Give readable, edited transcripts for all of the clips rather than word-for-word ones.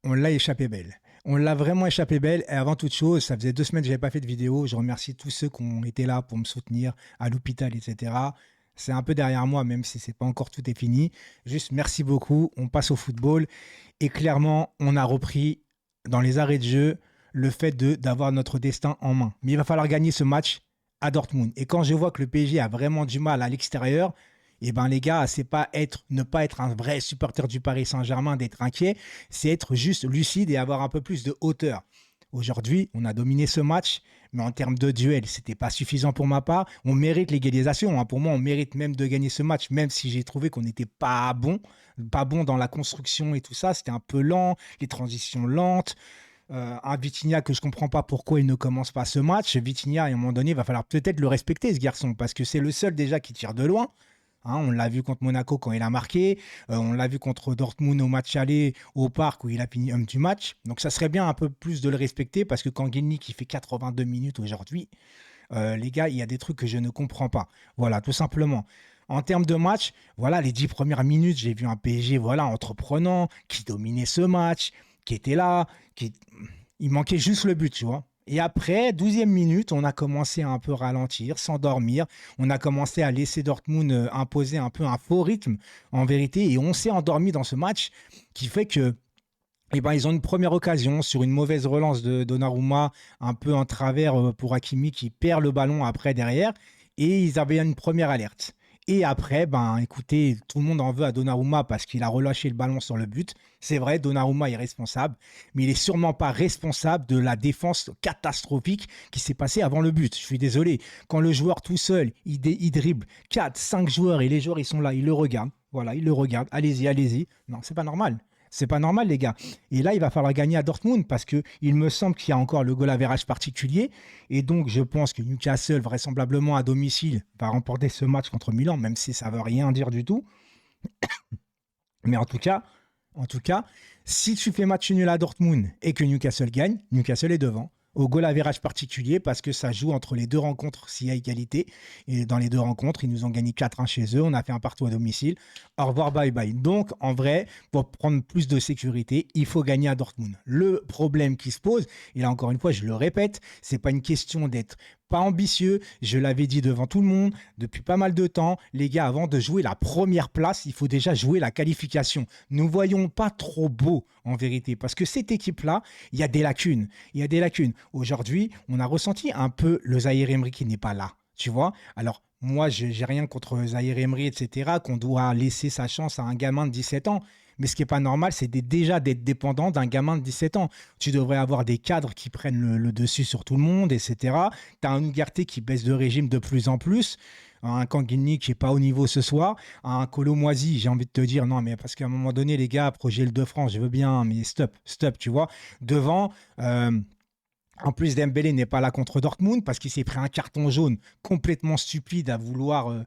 On l'a échappé belle. On l'a vraiment échappé belle. Et avant toute chose, ça faisait 2 semaines que je n'avais pas fait de vidéo. Je remercie tous ceux qui ont été là pour me soutenir à l'hôpital, etc. C'est un peu derrière moi, même si c'est pas encore tout est fini. Juste merci beaucoup. On passe au football. Et clairement, on a repris dans les arrêts de jeu le fait d'avoir notre destin en main. Mais il va falloir gagner ce match à Dortmund. Et quand je vois que le PSG a vraiment du mal à l'extérieur, eh ben les gars, c'est pas être, ne pas être un vrai supporter du Paris Saint-Germain, d'être inquiet, c'est être juste lucide et avoir un peu plus de hauteur. Aujourd'hui, on a dominé ce match, mais en termes de duel, c'était pas suffisant pour ma part. On mérite l'égalisation, hein. Pour moi, on mérite même de gagner ce match, même si j'ai trouvé qu'on n'était pas bon dans la construction et tout ça. C'était un peu lent, les transitions lentes. Un Vitinha que je comprends pas pourquoi il ne commence pas ce match. Vitinha, à un moment donné, il va falloir peut-être le respecter, ce garçon, parce que c'est le seul déjà qui tire de loin. Hein, on l'a vu contre Monaco quand il a marqué. On l'a vu contre Dortmund au match aller au parc où il a fini homme du match. Donc ça serait bien un peu plus de le respecter parce que quand Guinea qui fait 82 minutes aujourd'hui, les gars, il y a des trucs que je ne comprends pas. Voilà, tout simplement. En termes de match, voilà, les 10 premières minutes, j'ai vu un PSG voilà, entreprenant, qui dominait ce match, qui était là, il manquait juste le but, tu vois. Et après, 12e minute, on a commencé à un peu ralentir, s'endormir. On a commencé à laisser Dortmund imposer un peu un faux rythme, en vérité. Et on s'est endormi dans ce match, qui fait que eh ben, ils ont une première occasion sur une mauvaise relance de Donnarumma, un peu en travers pour Hakimi qui perd le ballon après derrière. Et ils avaient une première alerte. Et après, ben, écoutez, tout le monde en veut à Donnarumma parce qu'il a relâché le ballon sur le but. C'est vrai, Donnarumma est responsable, mais il est sûrement pas responsable de la défense catastrophique qui s'est passée avant le but. Je suis désolé. Quand le joueur tout seul, il dribble 4, 5 joueurs et les joueurs, ils sont là, ils le regardent. Voilà, ils le regardent. Allez-y, allez-y. Non, c'est pas normal. C'est pas normal, les gars. Et là, il va falloir gagner à Dortmund parce que il me semble qu'il y a encore le goal average particulier. Et donc, je pense que Newcastle, vraisemblablement à domicile, va remporter ce match contre Milan, même si ça veut rien dire du tout. Mais en tout cas, si tu fais match nul à Dortmund et que Newcastle gagne, Newcastle est devant. Au goal average particulier parce que ça joue entre les deux rencontres s'il y a égalité. Et dans les deux rencontres, ils nous ont gagné 4-1 chez eux. On a fait un partout à domicile. Au revoir, bye bye. Donc, en vrai, pour prendre plus de sécurité, il faut gagner à Dortmund. Le problème qui se pose, et là encore une fois, je le répète, c'est pas une question d'être pas ambitieux. Je l'avais dit devant tout le monde depuis pas mal de temps. Les gars, avant de jouer la première place, il faut déjà jouer la qualification. Nous ne voyons pas trop beau en vérité parce que cette équipe-là, il y a des lacunes. Il y a des lacunes. Aujourd'hui, on a ressenti un peu le Zaïre Emery qui n'est pas là. Tu vois. Alors, moi, je n'ai rien contre Zaïre Emery, etc., qu'on doit laisser sa chance à un gamin de 17 ans. Mais ce qui n'est pas normal, c'est déjà d'être dépendant d'un gamin de 17 ans. Tu devrais avoir des cadres qui prennent le dessus sur tout le monde, etc. Tu as un Ugarte qui baisse de régime de plus en plus. Un Kanguini qui n'est pas au niveau ce soir. Un Colomoisi, j'ai envie de te dire, non, mais parce qu'à un moment donné, les gars, projet le de France, je veux bien, mais stop, stop, tu vois. Devant, en plus, Dembélé n'est pas là contre Dortmund parce qu'il s'est pris un carton jaune complètement stupide à vouloir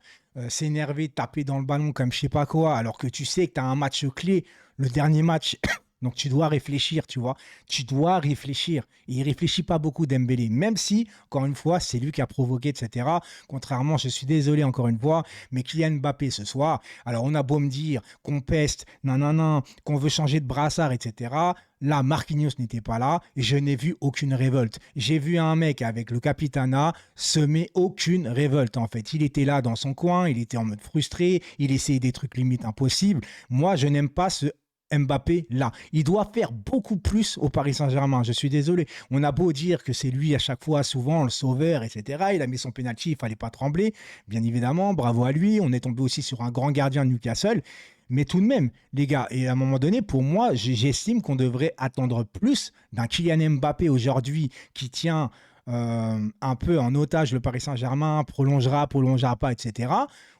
s'énerver, taper dans le ballon comme je sais pas quoi, alors que tu sais que tu as un match clé, le dernier match. Donc tu dois réfléchir, tu vois. Tu dois réfléchir. Et il réfléchit pas beaucoup Dembélé, même si, encore une fois, c'est lui qui a provoqué, etc. Contrairement, je suis désolé encore une fois, mais Kylian Mbappé ce soir, alors on a beau me dire qu'on peste, nanana, qu'on veut changer de brassard, etc. Là, Marquinhos n'était pas là et je n'ai vu aucune révolte. J'ai vu un mec avec le Capitana semer aucune révolte en fait. Il était là dans son coin, il était en mode frustré, il essayait des trucs limite impossibles. Moi, je n'aime pas ce Mbappé là. Il doit faire beaucoup plus au Paris Saint-Germain. Je suis désolé. On a beau dire que c'est lui à chaque fois, souvent, le sauveur, etc. Il a mis son penalty, il fallait pas trembler. Bien évidemment, bravo à lui. On est tombé aussi sur un grand gardien de Newcastle. Mais tout de même, les gars, et à un moment donné, pour moi, j'estime qu'on devrait attendre plus d'un Kylian Mbappé aujourd'hui qui tient un peu en otage le Paris Saint-Germain, prolongera pas, etc.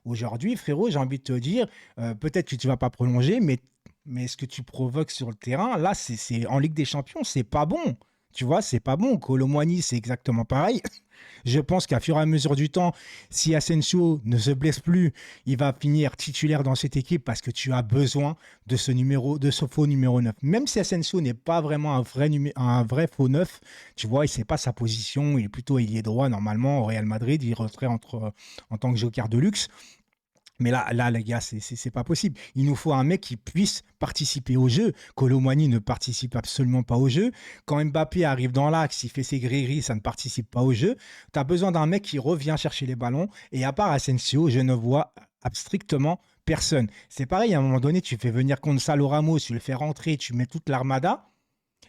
Aujourd'hui, frérot, j'ai envie de te dire, peut-être que tu vas pas prolonger, mais ce que tu provoques sur le terrain, là, c'est en Ligue des Champions, c'est pas bon. Tu vois, c'est pas bon. Colomwani, c'est exactement pareil. Je pense qu'à fur et à mesure du temps, si Asensio ne se blesse plus, il va finir titulaire dans cette équipe parce que tu as besoin de ce numéro, de ce faux numéro 9. Même si Asensio n'est pas vraiment un vrai faux 9, tu vois, il ne sait pas sa position, il est plutôt ailier droit normalement au Real Madrid, il retrait en tant que joker de luxe. Mais là, les gars, c'est pas possible. Il nous faut un mec qui puisse participer au jeu. Kolo Muani ne participe absolument pas au jeu. Quand Mbappé arrive dans l'axe, il fait ses gris-gris, ça ne participe pas au jeu. Tu as besoin d'un mec qui revient chercher les ballons. Et à part Asensio, je ne vois strictement personne. C'est pareil, à un moment donné, tu fais venir Gonzalo Ramos, tu le fais rentrer, tu mets toute l'armada.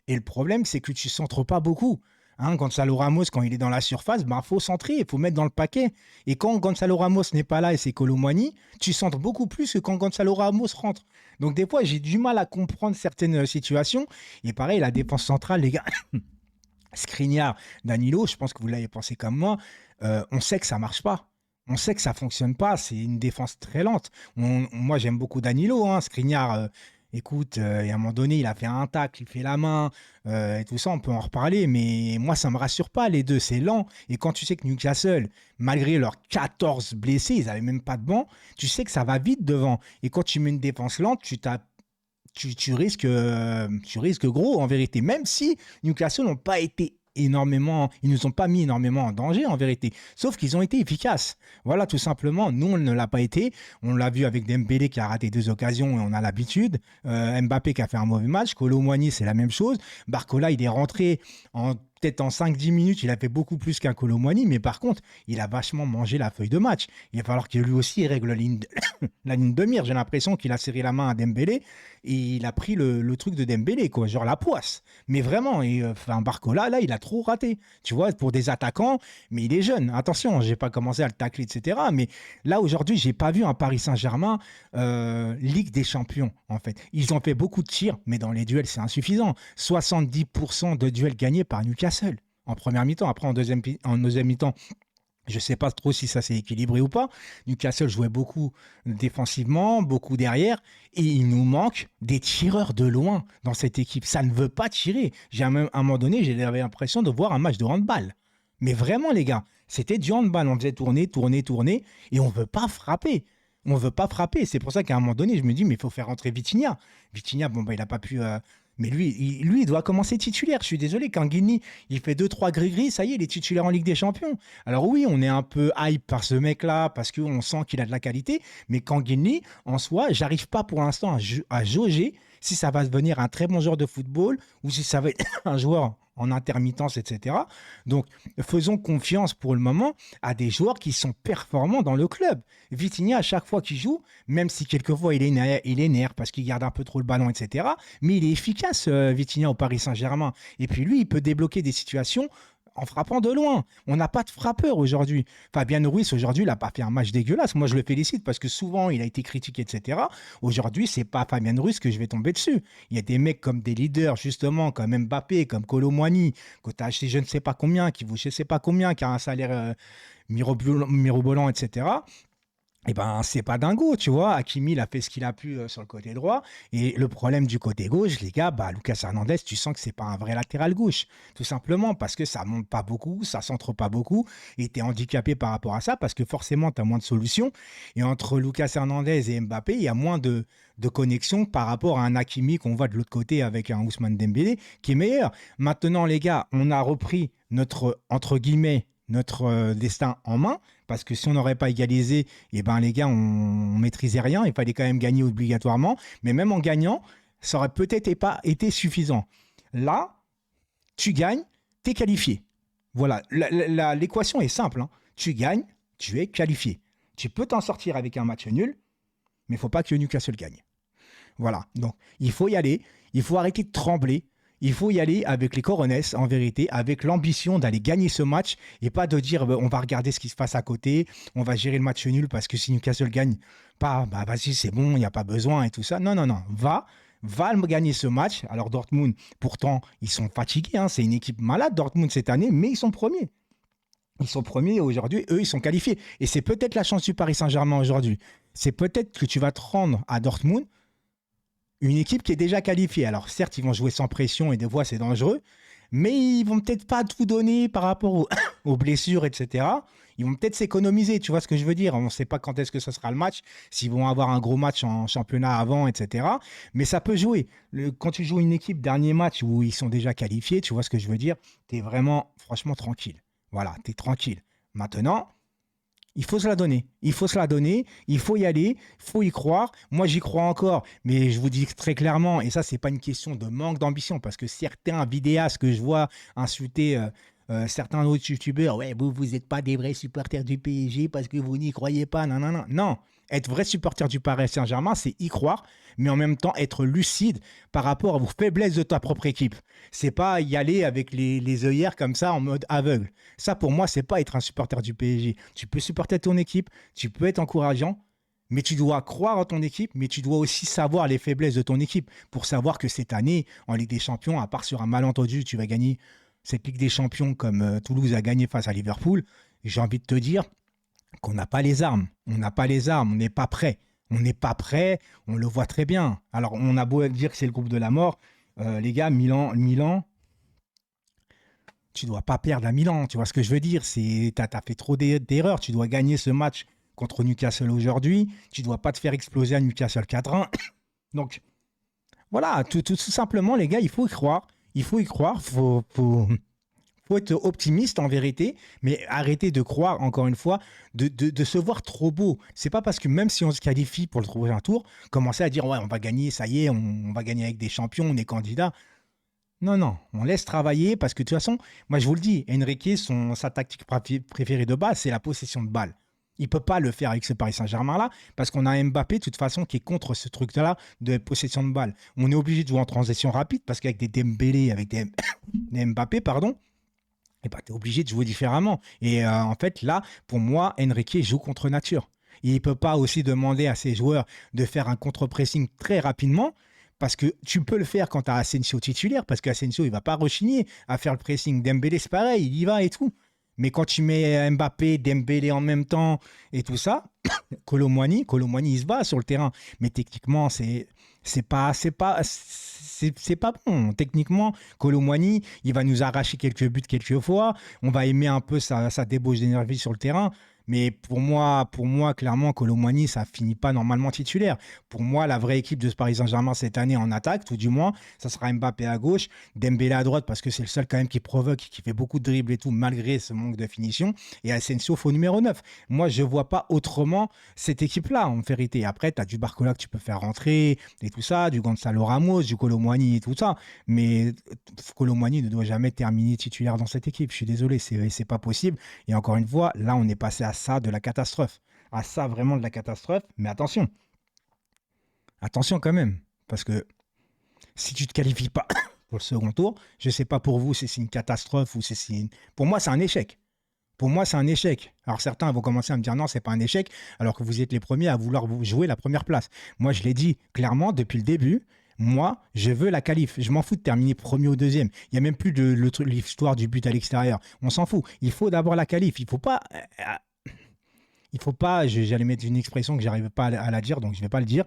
Et le problème, c'est que tu ne centres pas beaucoup. Hein, Gonzalo Ramos, quand il est dans la surface, ben, faut centrer, il faut mettre dans le paquet. Et quand Gonzalo Ramos n'est pas là et c'est Kolo Muani, tu centres beaucoup plus que quand Gonzalo Ramos rentre. Donc des fois, j'ai du mal à comprendre certaines situations. Et pareil, la défense centrale, les gars, Skriniar, Danilo, je pense que vous l'avez pensé comme moi, on sait que ça marche pas. On sait que ça fonctionne pas, c'est une défense très lente. Moi, j'aime beaucoup Danilo, hein. Skriniar, écoute, et à un moment donné, il a fait un tacle, il fait la main, et tout ça, on peut en reparler, mais moi, ça me rassure pas, les deux, c'est lent. Et quand tu sais que Newcastle, malgré leurs 14 blessés, ils n'avaient même pas de banc, tu sais que ça va vite devant. Et quand tu mets une défense lente, tu risques gros en vérité, même si Newcastle n'ont pas été énormément, ils nous ont pas mis énormément en danger en vérité, sauf qu'ils ont été efficaces. Voilà, tout simplement, nous on ne l'a pas été, on l'a vu avec Dembélé qui a raté 2 occasions et on a l'habitude, Mbappé qui a fait un mauvais match, Kolo Muani c'est la même chose, Barcola il est rentré en peut-être en 5-10 minutes, il a fait beaucoup plus qu'un Kolo Muani, mais par contre, il a vachement mangé la feuille de match. Il va falloir que lui aussi règle la ligne de mire. J'ai l'impression qu'il a serré la main à Dembélé et il a pris le truc de Dembélé, quoi, genre la poisse. Mais vraiment, enfin, Barcola, là, il a trop raté. Tu vois, pour des attaquants, mais il est jeune. Attention, j'ai pas commencé à le tacler, etc. Mais là, aujourd'hui, j'ai pas vu un Paris Saint-Germain Ligue des Champions, en fait. Ils ont fait beaucoup de tirs, mais dans les duels, c'est insuffisant. 70% de duels gagnés par Newcastle en première mi-temps. Après, en deuxième mi-temps, je ne sais pas trop si ça s'est équilibré ou pas. Newcastle jouait beaucoup défensivement, beaucoup derrière, et il nous manque des tireurs de loin dans cette équipe. Ça ne veut pas tirer. À un moment donné, j'avais l'impression de voir un match de handball. Mais vraiment, les gars, c'était du handball. On faisait tourner, tourner, tourner, et on ne veut pas frapper. On ne veut pas frapper. C'est pour ça qu'à un moment donné, je me dis, mais il faut faire rentrer Vitinha. Vitinha, bon, bah, il n'a pas pu. Mais lui, il doit commencer titulaire. Je suis désolé, quand Guigny, il fait 2-3 gris-gris, ça y est, il est titulaire en Ligue des Champions. Alors oui, on est un peu hype par ce mec-là, parce qu'on sent qu'il a de la qualité, mais quand Guigny, en soi, j'arrive pas pour l'instant à jauger si ça va devenir un très bon joueur de football ou si ça va être un joueur en intermittence, etc. Donc, faisons confiance pour le moment à des joueurs qui sont performants dans le club. Vitinha, à chaque fois qu'il joue, même si quelquefois il est nerf parce qu'il garde un peu trop le ballon, etc., mais il est efficace, Vitinha, au Paris Saint-Germain. Et puis lui, il peut débloquer des situations en frappant de loin. On n'a pas de frappeur aujourd'hui. Fabien Ruiz, aujourd'hui, il n'a pas fait un match dégueulasse. Moi, je le félicite parce que souvent, il a été critiqué, etc. Aujourd'hui, c'est pas Fabien Ruiz que je vais tomber dessus. Il y a des mecs comme des leaders, justement, comme Mbappé, comme Kolo Muani, que tu as acheté je ne sais pas combien, qui vaut je ne sais pas combien, qui a un salaire mirobolant, etc. Eh ben, c'est pas dingo, tu vois. Hakimi, il a fait ce qu'il a pu sur le côté droit. Et le problème du côté gauche, les gars, bah, Lucas Hernandez, tu sens que c'est pas un vrai latéral gauche. Tout simplement parce que ça monte pas beaucoup, ça centre pas beaucoup. Et tu es handicapé par rapport à ça parce que forcément, tu as moins de solutions. Et entre Lucas Hernandez et Mbappé, il y a moins de connexion par rapport à un Hakimi qu'on voit de l'autre côté avec un Ousmane Dembélé qui est meilleur. Maintenant, les gars, on a repris notre, entre guillemets, notre destin en main, parce que si on n'aurait pas égalisé, eh ben les gars, on maîtrisait rien, il fallait quand même gagner obligatoirement, mais même en gagnant, ça aurait peut-être pas été suffisant. Là, tu gagnes, tu es qualifié. Voilà, l'équation est simple, hein. Tu gagnes, tu es qualifié. Tu peux t'en sortir avec un match nul, mais il ne faut pas que Newcastle gagne. Voilà, donc il faut y aller, il faut arrêter de trembler, il faut y aller avec les coronesses, en vérité, avec l'ambition d'aller gagner ce match et pas de dire on va regarder ce qui se passe à côté, on va gérer le match nul parce que si Newcastle gagne, pas, bah vas-y, c'est bon, il n'y a pas besoin et tout ça. Non, non, non, va gagner ce match. Alors Dortmund, pourtant, ils sont fatigués, hein, c'est une équipe malade Dortmund cette année, mais ils sont premiers. Ils sont premiers aujourd'hui, eux, ils sont qualifiés. Et c'est peut-être la chance du Paris Saint-Germain aujourd'hui. C'est peut-être que tu vas te rendre à Dortmund, une équipe qui est déjà qualifiée. Alors certes, ils vont jouer sans pression et des fois c'est dangereux, mais ils vont peut-être pas tout donner par rapport aux blessures, etc. Ils vont peut-être s'économiser, tu vois ce que je veux dire. On ne sait pas quand est-ce que ce sera le match, s'ils vont avoir un gros match en championnat avant, etc. Mais ça peut jouer. Quand tu joues une équipe dernier match où ils sont déjà qualifiés, tu vois ce que je veux dire, tu es vraiment, franchement, tranquille. Voilà, tu es tranquille. Maintenant, Il faut se la donner. Il faut se la donner. Il faut y aller. Il faut y croire. Moi, j'y crois encore. Mais je vous dis très clairement, et ça, c'est pas une question de manque d'ambition, parce que certains vidéastes que je vois insulter certains autres youtubeurs, ouais, vous n'êtes pas des vrais supporters du PSG parce que vous n'y croyez pas. Non, non, non. Non. Être vrai supporter du Paris Saint-Germain, c'est y croire, mais en même temps être lucide par rapport aux faiblesses de ta propre équipe. C'est pas y aller avec les œillères comme ça en mode aveugle. Ça, pour moi, c'est pas être un supporter du PSG. Tu peux supporter ton équipe, tu peux être encourageant, mais tu dois croire en ton équipe, mais tu dois aussi savoir les faiblesses de ton équipe pour savoir que cette année, en Ligue des Champions, à part sur un malentendu, tu vas gagner cette Ligue des Champions comme Toulouse a gagné face à Liverpool. J'ai envie de te dire qu'on n'a pas les armes. On n'a pas les armes, on n'est pas prêt. On n'est pas prêt, on le voit très bien. Alors, on a beau dire que c'est le groupe de la mort, les gars, Milan, tu dois pas perdre à Milan. Tu vois ce que je veux dire? T'as fait trop d'erreurs. Tu dois gagner ce match contre Newcastle aujourd'hui. Tu dois pas te faire exploser à Newcastle 4-1. Donc, voilà, tout simplement, les gars, il faut y croire. Il faut y croire. Faut être optimiste en vérité, mais arrêter de croire, encore une fois, de se voir trop beau. C'est pas parce que même si on se qualifie pour le prochain tour, commencer à dire ouais, on va gagner, ça y est, on va gagner avec des champions, on est candidat. Non, non, on laisse travailler parce que de toute façon, moi je vous le dis, Enrique, sa tactique préférée de base, c'est la possession de balle. Il ne peut pas le faire avec ce Paris Saint-Germain-là parce qu'on a Mbappé, de toute façon, qui est contre ce truc-là de possession de balle. On est obligé de jouer en transition rapide parce qu'avec des Dembélé, avec des Mbappé, pardon, eh ben, tu es obligé de jouer différemment. Et en fait, là, pour moi, Enrique joue contre nature. Il ne peut pas aussi demander à ses joueurs de faire un contre-pressing très rapidement parce que tu peux le faire quand tu as Asensio titulaire, parce qu'Asensio, il ne va pas rechigner à faire le pressing. Dembélé, c'est pareil, il y va et tout. Mais quand tu mets Mbappé, Dembélé en même temps et tout ça, Colomwani, il se bat sur le terrain. Mais techniquement, c'est pas bon. Techniquement, Colomwani, il va nous arracher quelques buts quelques fois. On va aimer un peu sa débauche d'énergie sur le terrain. Mais pour moi, clairement, Colomwani, ça finit pas normalement titulaire. Pour moi, la vraie équipe de ce Paris Saint-Germain cette année en attaque, tout du moins, ça sera Mbappé à gauche, Dembélé à droite parce que c'est le seul quand même qui provoque, qui fait beaucoup de dribbles et tout, malgré ce manque de finition. Et Asensio, faux numéro 9. Moi, je vois pas autrement cette équipe-là, en vérité. Après, tu as du Barcola que tu peux faire rentrer et tout ça, du Gonzalo Ramos, du Colomwani et tout ça. Mais Colomwani ne doit jamais terminer titulaire dans cette équipe. Je suis désolé, c'est pas possible. Et encore une fois, là, on est passé à ça de la catastrophe. À ça vraiment de la catastrophe. Mais attention, attention quand même. Parce que si tu te qualifies pas pour le second tour, je sais pas pour vous si c'est une catastrophe ou si c'est une... Pour moi, c'est un échec. Pour moi, c'est un échec. Alors certains vont commencer à me dire non, c'est pas un échec, alors que vous êtes les premiers à vouloir jouer la première place. Moi, je l'ai dit clairement depuis le début. Moi, je veux la qualif. Je m'en fous de terminer premier ou deuxième. Il n'y a même plus de l'histoire du but à l'extérieur. On s'en fout. Il faut d'abord la qualif. Il faut pas, j'allais mettre une expression que j'arrive pas à la dire, donc je ne vais pas le dire.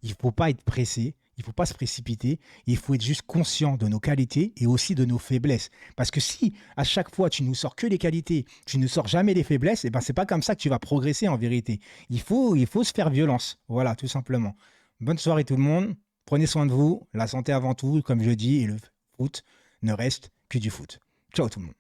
Il ne faut pas être pressé, il ne faut pas se précipiter, il faut être juste conscient de nos qualités et aussi de nos faiblesses. Parce que si à chaque fois tu nous sors que les qualités, tu ne sors jamais les faiblesses, et ben c'est pas comme ça que tu vas progresser en vérité. Il faut se faire violence, voilà, tout simplement. Bonne soirée tout le monde, prenez soin de vous, la santé avant tout, comme je dis, et le foot ne reste que du foot. Ciao tout le monde.